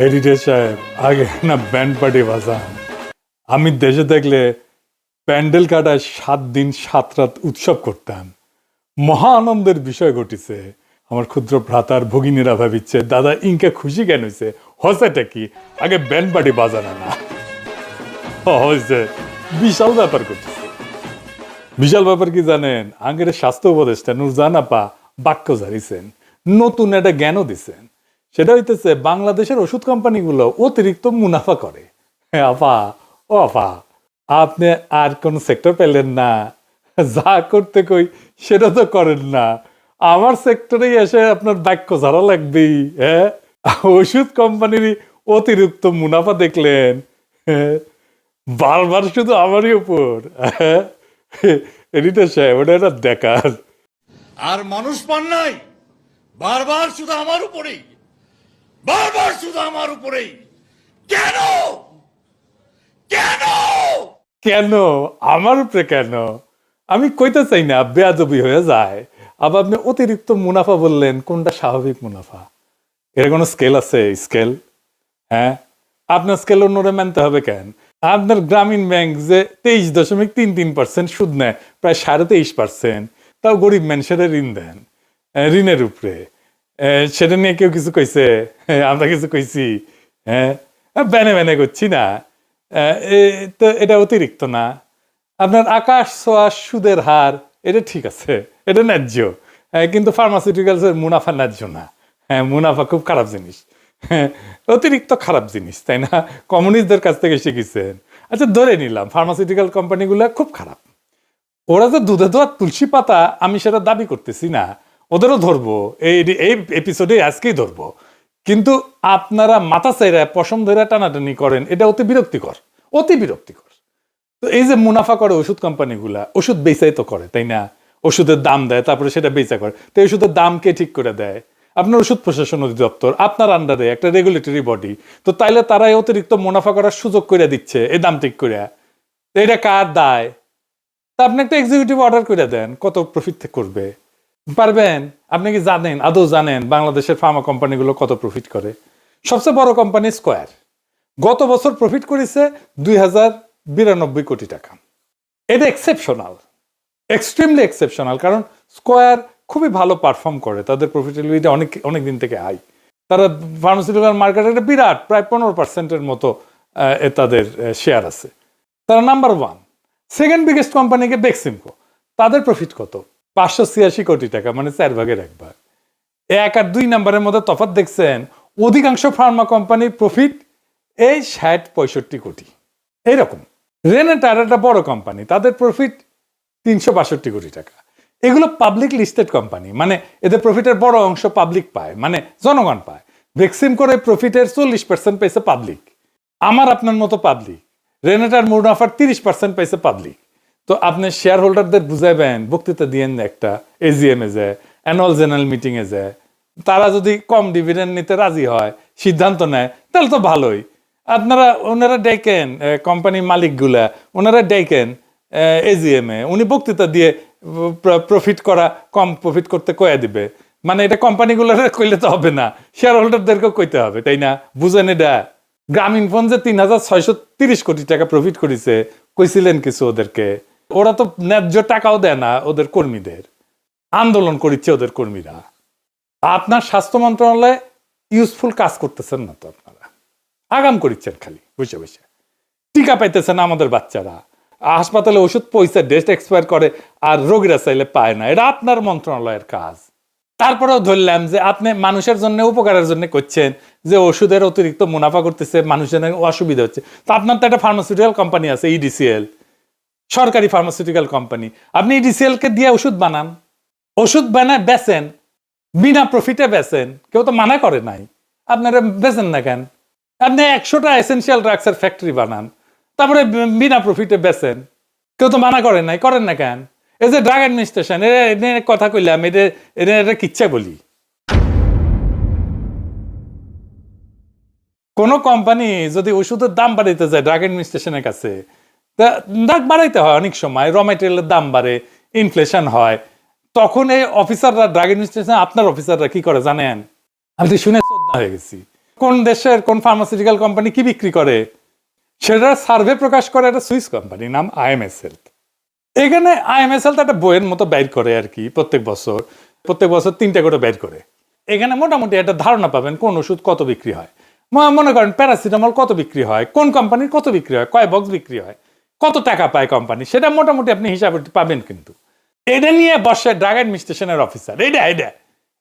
Editor সাহেব, আগে না ব্যান্ড পার্টি বাজান। আমি দেশে থাকলে প্যান্ডেল কাটায় 7 দিন 7 রাত উৎসব করতাম। মহা আনন্দের বিষয় ঘটিছে। আমার ক্ষুদ্র ভ্রাতার ভগিনীরা ভাবিচ্ছে দাদা ইনকা খুশি কেন হয়েছে, হসেটা কি আগে ব্যান্ড পার্টি বাজানো না হয়েছে। বিশাল ব্যাপার ঘটেছে। বিশাল ব্যাপার কি জানেন? আগের স্বাস্থ্য উপদেষ্টা নুরজাহান আপা বাক্য ঝাড়িছেন, নতুন একটা জ্ঞানও দিছেন। সেটা হইতেছে বাংলাদেশের ওষুধ কোম্পানিগুলো অতিরিক্ত মুনাফা করে। হ্যাঁ আপা, ও আপা, আপনি আর কোন সেক্টর পেলেন না? যা করতে কই সেটা তো করেন না। আমার সেক্টরেই এসে আপনার বাক্য ঝাড়া লাগবেই। হ্যাঁ, ওষুধ কোম্পানির অতিরিক্ত মুনাফা দেখলেন, হ্যাঁ, বারবার শুধু আমারই উপর। এডিটর সাহেব, ওটা একটা দেখার। আর মানুষ পান নাই, বারবার শুধু আমার উপরেই, বারবার শুধু আমার উপরেই। কেন কেন কেন আমার উপরে কেন? আমি কইতে চাই না, বেয়াদবি হয়ে যায়। আবার আপনি অতিরিক্ত মুনাফা বললেন, কোনটা স্বাভাবিক মুনাফা? এর কোনো স্কেল আছে? স্কেল, হ্যাঁ, আপনার স্কেল অন্যরা মানতে হবে কেন? আপনার গ্রামীণ ব্যাংক যে 23.33% সুদ নেয়, প্রায় 23.5%, তাও গরিব মানুষেরা ঋণ দেন, ঋণের উপরে। সেটা নিয়ে কেউ কিছু কইছে? আমরা কিছু কইছি? হ্যাঁ, ব্যানে ব্যানে করছি না। তো এটা অতিরিক্ত না? আপনার আকাশ ছোঁয়া সুদের হার, এটা ঠিক আছে, এটা ন্যায্য। কিন্তু ফার্মাসিউটিক্যালসের মুনাফা ন্যায্য না। হ্যাঁ, মুনাফা খুব খারাপ জিনিস। হ্যাঁ, অতিরিক্ত খারাপ জিনিস, তাই না? কমিউনিস্টদের কাছ থেকে শিখেছেন। আচ্ছা, ধরে নিলাম ফার্মাসিউটিক্যাল কোম্পানিগুলো খুব খারাপ। ওরা যে দুধে দোয়া তুলসী পাতা, আমি সেটা দাবি করতেছি না। ওদেরও ধরবো, এই এই এপিসোডে আজকেই ধরবো। কিন্তু আপনারা মাথা চাইরা পশম ধরে টানাটানি করেন, এটা অতি বিরক্তিকর, অতি বিরক্তিকর। তো এই যে মুনাফা করে ওষুধ কোম্পানিগুলা, ওষুধ বেচাই তো করে, তাই না? ওষুধের দাম দেয়, তারপরে সেটা বেচা করে। তো এই ওষুধের দাম কে ঠিক করে দেয়? আপনার ওষুধ প্রশাসন অধিদপ্তর, আপনার আন্ডারে একটা রেগুলেটরি বডি। তো তাইলে তারাই অতিরিক্ত মুনাফা করার সুযোগ করে দিচ্ছে এই দাম ঠিক করে। এটা কার দায়? তা আপনি একটা এক্সিকিউটিভ অর্ডার করে দেন, কত প্রফিট করবে পারবেন? আপনি কি জানেন, আদৌ জানেন বাংলাদেশের ফার্মা কোম্পানিগুলো কত প্রফিট করে? সবচেয়ে বড় কোম্পানি স্কয়ার গত বছর প্রফিট করেছে 2092 কোটি টাকা। এটা এক্সেপশনাল, এক্সট্রিমলি এক্সেপশনাল, কারণ স্কয়ার খুবই ভালো পারফর্ম করে, তাদের প্রফিটেবিলিটি অনেক অনেক দিন থেকে হাই। তারা ফার্মাসিউটিক্যাল মার্কেটে একটা বিরাট প্রায় 15%-এর মতো তাদের শেয়ার আছে। তারা নাম্বার 1। সেকেন্ড বিগেস্ট কোম্পানিকে বেক্সিমকো, তাদের প্রফিট কত? 586 কোটি টাকা, মানে 4 ভাগের 1 ভাগ। 1 আর 2 নাম্বারের মধ্যে তফাৎ দেখছেন? অধিকাংশ ফার্মা কোম্পানির প্রফিট এই 60-65 কোটি এইরকম। রেনেটার একটা বড় কোম্পানি, তাদের প্রফিট 362 কোটি টাকা। এগুলো পাবলিক লিস্টেড কোম্পানি, মানে এদের প্রফিটের বড় অংশ পাবলিক পায়, মানে জনগণ পায়। ভ্যাকসিন করে প্রফিটের 40% পেয়েছে পাবলিক, আমার আপনার মতো পাবলিক। রেনেটার মুনাফার 30% পেয়েছে পাবলিক। তো আপনি শেয়ার হোল্ডারদের বুঝাইবেন, বক্তৃতা দিয়েন একটা এজিএম এ যায়, অ্যানুয়াল জেনারেল মিটিং এ যায়। তারা যদি কম ডিভিডেন্ড নিতে রাজি হয়, সিদ্ধান্ত নেয়, তাহলে তো ভালোই। ওনারা ডেকেন কোম্পানির মালিকগুলা, ওনারা ডেকেন এজিএম এ, উনি বক্তৃতা দিয়ে প্রফিট করা কম প্রফিট করতে কয়ে দিবে। মানে এটা কোম্পানিগুলোর কইলে তো হবে না, শেয়ার হোল্ডারদেরকেও কইতে হবে, তাই না? বুঝেন এটা? গ্রামীণ ফোন যে 3630 কোটি টাকা প্রফিট করেছে, কইছিলেন কিছু ওদেরকে? ওরা তো ন্যায্য টাকাও দেয় না ওদের কর্মীদের, আন্দোলন করিচ্ছে ওদের কর্মীরা। আপনার স্বাস্থ্য মন্ত্রণালয়ে ইউজফুল কাজ করতেছেন না তো, আপনারা আগাম করিচ্ছেন খালি বসে বসে। টিকা পাইতেছেন আমাদের বাচ্চারা, হাসপাতালে ওষুধ পয়সা ডেট এক্সপায়ার করে আর রোগীরা চাইলে পায় না। এটা আপনার মন্ত্রণালয়ের কাজ। তারপরেও ধরলাম যে আপনি মানুষের জন্য, উপকারের জন্য করছেন, যে ওষুধের অতিরিক্ত মুনাফা করতেছে, মানুষের অসুবিধা হচ্ছে। তো আপনার তো একটা ফার্মাসিউটিক্যাল কোম্পানি আছে, ইডিসিএল, সরকারি ফার্মাসিউটিক্যাল কোম্পানি। আপনি ইডিসিএল কে দিয়ে ওষুধ বানান, ওষুধ বানায় বেচেন, বিনা প্রফিটে বেচেন, কেউ তো মানা করে নাই। আপনারা বেচেন না কেন? আপনি 100টা এসেনশিয়াল ড্রাগসের ফ্যাক্টরি বানান, তারপরে বিনা প্রফিটে বেচেন, কেউ তো মানা করেন নাই। করেন না কেন? এই যে ড্রাগ অ্যাডমিনিস্ট্রেশন, এর কথা কইলাম, এটা কিচ্ছা বলি। কোন কোম্পানি যদি ওষুধের দাম বাড়াইতে যায় ড্রাগ অ্যাডমিনিস্ট্রেশনের কাছে, দাম বাড়াইতে হয়, অনেক সময় র ম্যাটেরিয়ালের দাম বাড়ে, ইনফ্লেশন হয়, তখন এই অফিসাররা, ড্রাগ অ্যাডমিনিস্ট্রেশন আপনার অফিসাররা কি করে জানেন? আমি তো শুনে শ্রদ্ধা হয়ে গেছি। কোন দেশের কোন ফার্মাসিউটিক্যাল কোম্পানি কি বিক্রি করে সেটা সার্ভে প্রকাশ করে একটা সুইস কোম্পানি, নাম আইএমএস হেলথ। এখানে আইএমএস হেলথ একটা বইয়ের মতো বের করে আর কি, প্রত্যেক বছর 3টা করে বের করে। এখানে মোটামুটি একটা ধারণা পাবেন কোন ওষুধ কত বিক্রি হয়। মনে করেন প্যারাসিটামল কত বিক্রি হয়, কোন কোম্পানির কত বিক্রি হয়, কয় বক্স বিক্রি হয়, কত টাকা পায় কোম্পানি, সেটা মোটামুটি আপনি হিসাবে পাবেন। কিন্তু এটা নিয়ে বসে ড্রাগ অ্যাডমিনিস্ট্রেশনের অফিসার,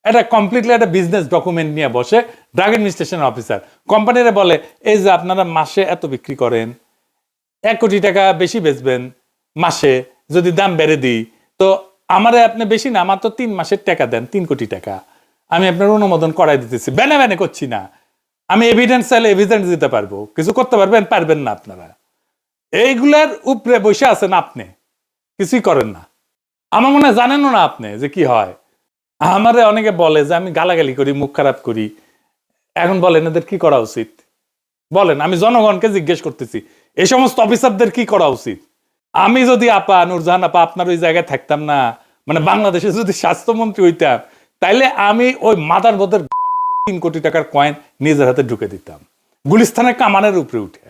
এটা কমপ্লিটলি একটা বিজনেস ডকুমেন্ট নিয়ে বসে ড্রাগ অ্যাডমিনিস্ট্রেশনের অফিসার কোম্পানিরা বলে, এই যে আপনারা মাসে এত বিক্রি করেন, 1 কোটি টাকা বেশি বেচবেন মাসে, যদি দাম বেড়ে দিই তো আমারে আপনি বেশি না, আমার তো 3 মাসের টাকা দেন, 3 কোটি টাকা আমি আপনার অনুমোদন করাই দিতেছি, বেনে করছি না, আমি এভিডেন্স চাইলে এভিডেন্স দিতে পারবো, কিছু করতে পারবেন না আপনারা। এইগুলার উপরে বসে আছেন আপনি, কিছুই করেন না। আমার মনে হয় জানেনও না আপনি যে কি হয়। আমারে অনেকে বলে যে আমি গালাগালি করি, মুখ খারাপ করি। এখন বলেন এদের কি করা উচিত বলেন, আমি জনগণকে জিজ্ঞেস করতেছি, এই সমস্ত অফিসারদের কি করা উচিত? আমি যদি নূরজাহান আপা আপনার ওই জায়গায় থাকতাম না, মানে বাংলাদেশে যদি স্বাস্থ্যমন্ত্রী হইতাম, তাইলে আমি ওই মাদার বোধের 3 কোটি টাকার কয়েন নিজের হাতে ঢুকে দিতাম গুলিস্তানের কামানের উপরে উঠে।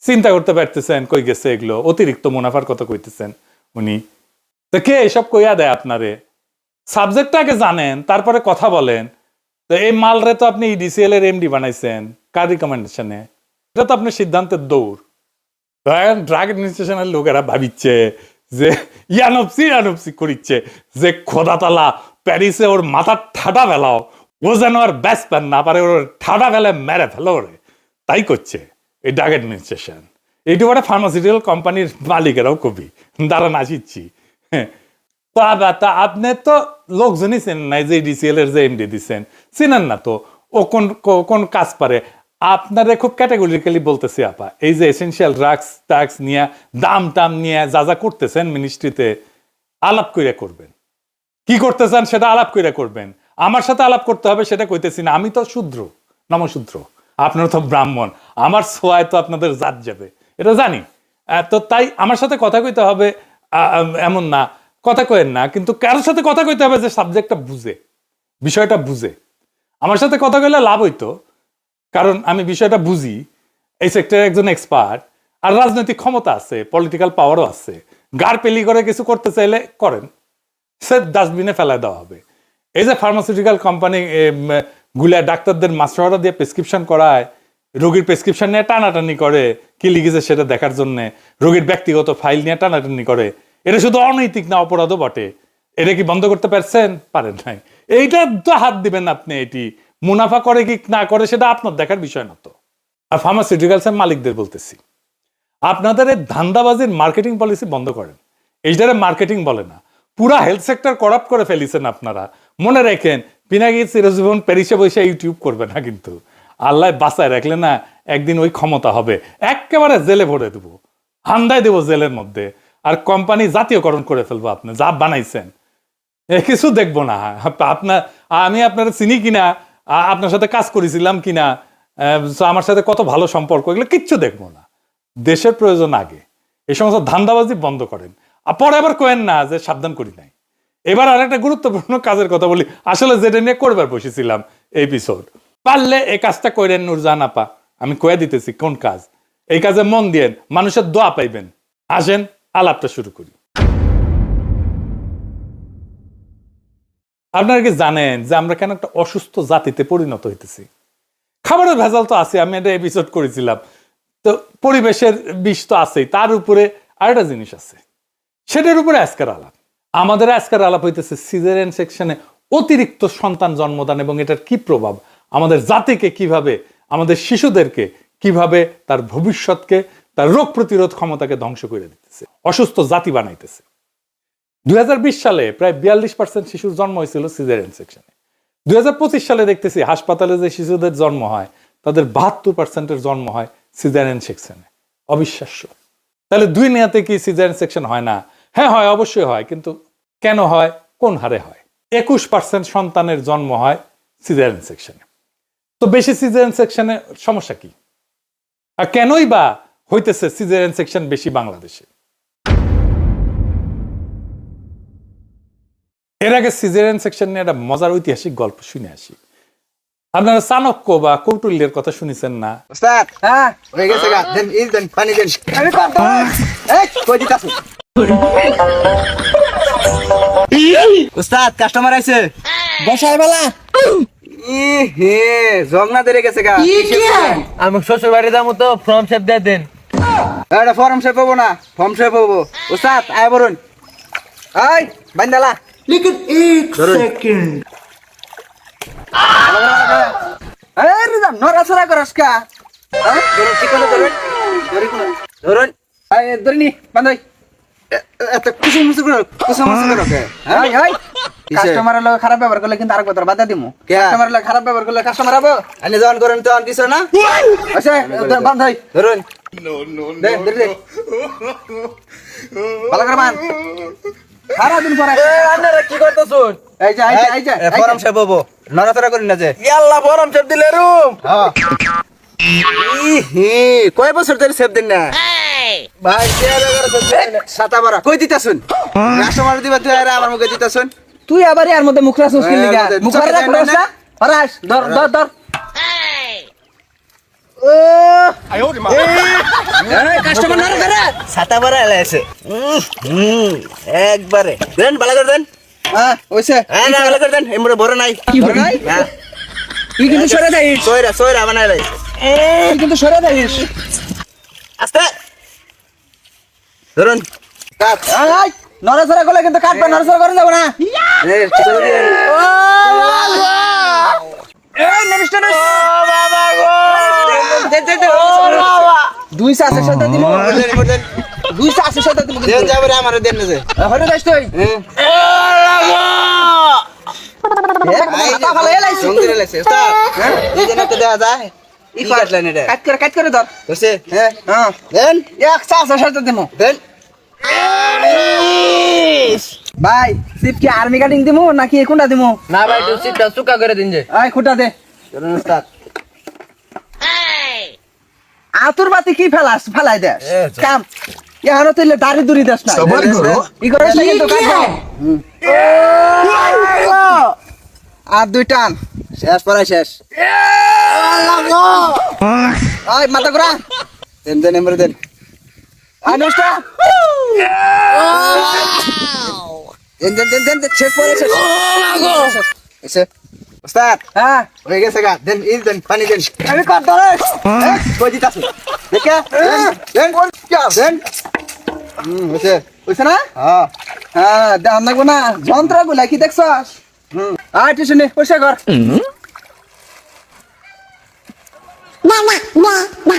চিন্তা করতে পারতেছেন কই গেছে এগুলো? অতিরিক্ত মুনাফার কথা কইতেছেন উনি। তো কে এসব কইয়া দেয় আপনারে? সাবজেক্টটাকে জানেন, তারপরে কথা বলেন। তো এই মালরে তো আপনি ইডিসিএল এর এমডি বানাইছেন কার রিকমেন্ডেশনে? এটা তো আপনার সিদ্ধান্তের দৌড়। ড্রাগ অ্যাডমিনিস্ট্রেশনের লোকেরা ভাবিচ্ছে যে ইয়ানপসি করিচ্ছে যে খোদাতালা প্যারিসে ওর মাথার ঠাডা ফেলাও, ও যেন আর ব্যাস প্যান না পারে, ওর ঠাডা ফেলে মেরে ফেলো ওরে, তাই করছে এই ড্রাগ অ্যাডমিনিস্ট্রেশন। এইটু একটা ফার্মাসিউটিক্যাল কোম্পানির মালিকেরাও কবি, দাঁড়ান আসিচ্ছি। তো আপনি তো লোকজনই চেনেন নাই যে ডিসিএল এর যে এমডি দিচ্ছেন, চিনেন না তো ও কোন কোন কাজ পারে। আপনারা খুব ক্যাটাগরিক্যালি বলতেছি আপা, এই যে এসেনশিয়াল ড্রাগস ট্যাক্স নিয়ে দাম টাম নিয়ে যা করতেছেন মিনিস্ট্রিতে, আলাপ কইরা করবেন। কি করতে চান সেটা আলাপ কইরা করবেন। আমার সাথে আলাপ করতে হবে সেটা কইতেছি না। আমি তো শূদ্র, নমশূদ্র, আপনারা তো ব্রাহ্মণ, আমার ছোঁয়ায় তো আপনাদের জাত যাবে, এটা জানি। তো তাই আমার সাথে কথা কইতে হবে এমন না, কথা কয়েন না, কিন্তু কারোর সাথে কথা কইতে হবে যে সাবজেক্টটা বুঝে, বিষয়টা বুঝে। আমার সাথে কথা কইলে লাভ হইতো, কারণ আমি বিষয়টা বুঝি, এই সেক্টরে একজন এক্সপার্ট, আর রাজনৈতিক ক্ষমতা আছে, পলিটিক্যাল পাওয়ারও আছে। গার পেলি করে কিছু করতে চাইলে করেন, সে ডাস্টবিনে ফেলায় দেওয়া হবে। এই যে ফার্মাসিউটিক্যাল কোম্পানি গুলা ডাক্তারদের মাসওয়ারা দিয়ে প্রেসক্রিপশন করায়, রোগীর প্রেসক্রিপশন নিয়ে টানাটানি করে, কি লিখেছে সেটা দেখার জন্য, রোগীর ব্যক্তিগত ফাইল নিয়ে টানাটানি করে, এটা শুধু অনৈতিক না, অপরাধও বটে। এটা কি বন্ধ করতে পারছেন? পারেন নাই। এইটা তো হাত দিবেন আপনি। এটি মুনাফা করে কি না করে সেটা আপনার দেখার বিষয় না তো। আর ফার্মাসিউটিক্যালস এর মালিকদের বলতেছি, আপনাদের এই ধান্দাবাজির মার্কেটিং পলিসি বন্ধ করেন। এইটারে মার্কেটিং বলে না, পুরা হেলথ সেক্টর করাপ্ট করে ফেলিছেন আপনারা। মনে রাখেন, পিনাকি চিরজীবন প্যারিসে বসে ইউটিউব করবে না কিন্তু। আল্লাহ বাঁচায় রাখলে না, একদিন ওই ক্ষমতা হবে, একেবারে জেলে ভরে দেবো, হান্দায় দেবো জেলের মধ্যে, আর কোম্পানি জাতীয়করণ করে ফেলবো। আপনি যা বানাইছেন কিছু দেখবো না। আপনার আমি আপনার চিনি কিনা, আপনার সাথে কাজ করেছিলাম কিনা, আমার সাথে কত ভালো সম্পর্ক, এগুলো কিচ্ছু দেখবো না। দেশের প্রয়োজন আগে। এই সমস্ত ধান্দাবাজি বন্ধ করেন, আর পরে আবার কোয়েন না যে সাবধান করি নাই। এবার আর একটা গুরুত্বপূর্ণ কাজের কথা বলি, আসলে যেটা নিয়ে করবার বসেছিলাম এপিসোড, পারলে এই কাজটা করেন নূরজাহান আপা। আমি কয়ে দিতেছি কোন কাজ। এই কাজে মন দিয়েন, মানুষের দোয়া পাইবেন। আসেন আলাপটা শুরু করি। আপনারা কি জানেন যে আমরা কেন একটা অসুস্থ জাতিতে পরিণত হইতেছি? খাবারের ভেজাল তো আছে, আমি একটা এপিসোড করেছিলাম। তো পরিবেশের বিষ তো আছেই, তার উপরে আরেকটা জিনিস আছে, সেটার উপরে আজকের আলাপ। আমাদের আজকের আলাপ হইতেছে সিজারিয়ান সেকশনে অতিরিক্ত সন্তান জন্মদান এবং এটার কি প্রভাব আমাদের জাতিকে, কিভাবে আমাদের শিশুদেরকে, কিভাবে তার ভবিষ্যৎকে, তার রোগ প্রতিরোধ ক্ষমতাকে ধ্বংস করে দিতেছে, অসুস্থ জাতি বানাইতেছে। 2020 সালে প্রায় 42% শিশুর জন্ম হয়েছিল সিজারিয়ান সেকশনে। 2025 সালে দেখতেছি হাসপাতালে যে শিশুদের জন্ম হয়, তাদের 72%-এর জন্ম হয় সিজারিয়ান সেকশনে। অবিশ্বাস্য। তাহলে দুনিয়াতে কি সিজারিয়ান সেকশন হয় না? হ্যাঁ হয়, অবশ্যই হয়, কিন্তু কেন হয়, কোন হারে হয়? 21% সন্তানের জন্ম হয় সিজারিয়ান সেকশনে। তো বেশি সিজারিয়ান সেকশনে সমস্যা কি? আর কেনই বা হইতেছে সিজারিয়ান সেকশন বেশি বাংলাদেশে? এর আগে সিজারিয়ান সেকশন নিয়ে একটা মজার ঐতিহাসিক গল্প শুনে আসি। আপনারা চাণক্য বা কৌটুল্যের কথা শুনেছেন না? ওস্তাদ হ্যাঁ হয়ে গেছে গা দেন ইজ দেন পানি দেন আমি কত এই কই দিতাছ ওস্তাদ কাস্টমার আইছে বসায় বেলা ই হে জগনা দেরে গেছে গা আমি শ্বশুর বাড়ি যাবো তো ফর্ম শেপ দিয়ে দেন। এটা ফর্ম শেপ হবো না ফর্ম শেপ হবো ওস্তাদ আয় বলুন এই বান্দালা लेकिन एक सेकंड এই রিজাম নড়াচড়া করস কা হ্যাঁ ধরুন ঠিক করে ধরুন ধরুন এই ধরনি বান্দাই এত কুসুমুসু করো কে হাই হাই কাস্টমারের লগে খারাপ ব্যবহার করলে কিন্তু আরেক বছর বাধা দিমু কাস্টমারের লগে খারাপ ব্যবহার করলে কাস্টমার আবো আনি জন করেন তো কিছু না আচ্ছা বান্দাই ধরুন দে দে ভালো করে বান সারা দিন পরে আপনারা কি করতেছুন? এই যে ফর্ম শেপ হবো নড়াচড়া করেন না যে আল্লাহ ফর্ম শেপ দিলে রুম হ্যাঁ ইহি কয় বছর ধরে সেভ দেন না ভাই সাতা বারা কই দিতাছুন কাস্টমার দিবা তুই আর আমার মুখে দিতাছুন তুই আবার এর মধ্যে মুখ রাখছিস কি লাগা মুখ রাখ না হরাস ধর ধর ধর কাস্টমার না করে সাতা বারা এলাইছে একবারে দেন ভালো করে দেন হ্যাঁ ওইছে হ্যাঁ না ভালো করে দেন এমরে বড় নাই বড় নাই হ্যাঁ তুই কিন্তু সরে যাইস সয়রা বানাই লাই তুই কিন্তু সরে যাইস আস্তে ধরুন কাট এই নড়াচড়া করলে কিন্তু কাটবা নড়াচড়া করে যাব না এই ঠিক করে দিন এই নরিষ্ঠ নরিষ্ঠ বাবা গো দে দুই চাষের সাথে দিব দেন দুই চাষের সাথে দিব দেন যাবে রে আমারে দেন না যে হরে যাইস তুই ভালো এলাইছি সুন্দর এলাইছে ওস্তাদ এই যে নাতে দেয়া যায় ই কাটলেন এটা কাট করে ধর বসে হ্যাঁ হ্যাঁ দেন এক চাষের সাথে দিব দেন ভাই সিপ কি আর্মি কাটিং দিমু নাকি কোনটা দিমু না ভাই তুই সিটটা চুকা করে দিন যে আয় খুঁটা দে চলুন ওস্তাদ আতুর বাতি কি ফেলাই দে কাম এখানে তুই দাড়ি দুরি দেস না ই করে কিন্তু কাটবো আর দুই টান শেষ পড়াই শেষ আয় মাথা ঘুরা দেন এমরে দেন আয় নষ্টা দেন শেষ পড়াই শেষ এসে ওস্তাদ হ্যাঁ হয়ে গেছে গা দেন ইজ দেন পানি দেন আমি কত রে কই দিতাছ দেখে দেন দেন হইছে বুঝছ না হ্যাঁ হ্যাঁ দাম লাগবো না যন্ত্র গুলা কি দেখছস আয় টিউশনে পয়সা কর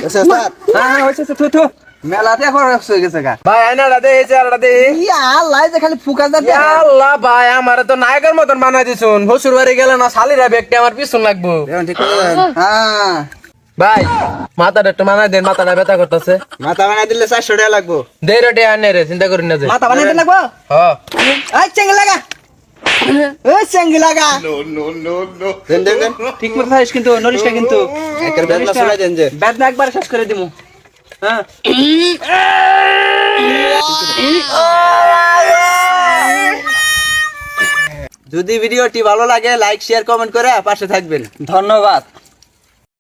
এসে ওস্তাদ হ্যাঁ হয়েছে থু মেলাতে এখন হয়ে গেছে গা ভাই আইনাটা দে এই চেয়ারটা দে ইয়া আল্লাহ যে খালি ফুকা যাতে আল্লাহ ভাই আমার তো নায়কের মতন বানাই দিছুন শ্বশুর বাড়ি গেলে না শালিরা ব্যাগটা আমার পিছন লাগবো দেন ঠিক করে দেন হ্যাঁ ভাই মাথাটা একটু মানাই দেন মাথাটা ব্যথা করতেছে মাথা বানাই দিলে 400 টাকা লাগবো দে রেটে আনে রে চিন্তা করি না যে মাথা বানাইতে লাগবো হ্যাঁ আই চেঙ্গি লাগা ওই চেঙ্গি লাগা দেন ঠিক মতো থাকিস কিন্তু নরিশটা কিন্তু একের বেদনা ছড়াই দেন যে বেদনা একবার শেষ করে দিমু হ্যাঁ যদি ভিডিওটি ভালো লাগে লাইক শেয়ার কমেন্ট করে পাশে থাকবেন ধন্যবাদ।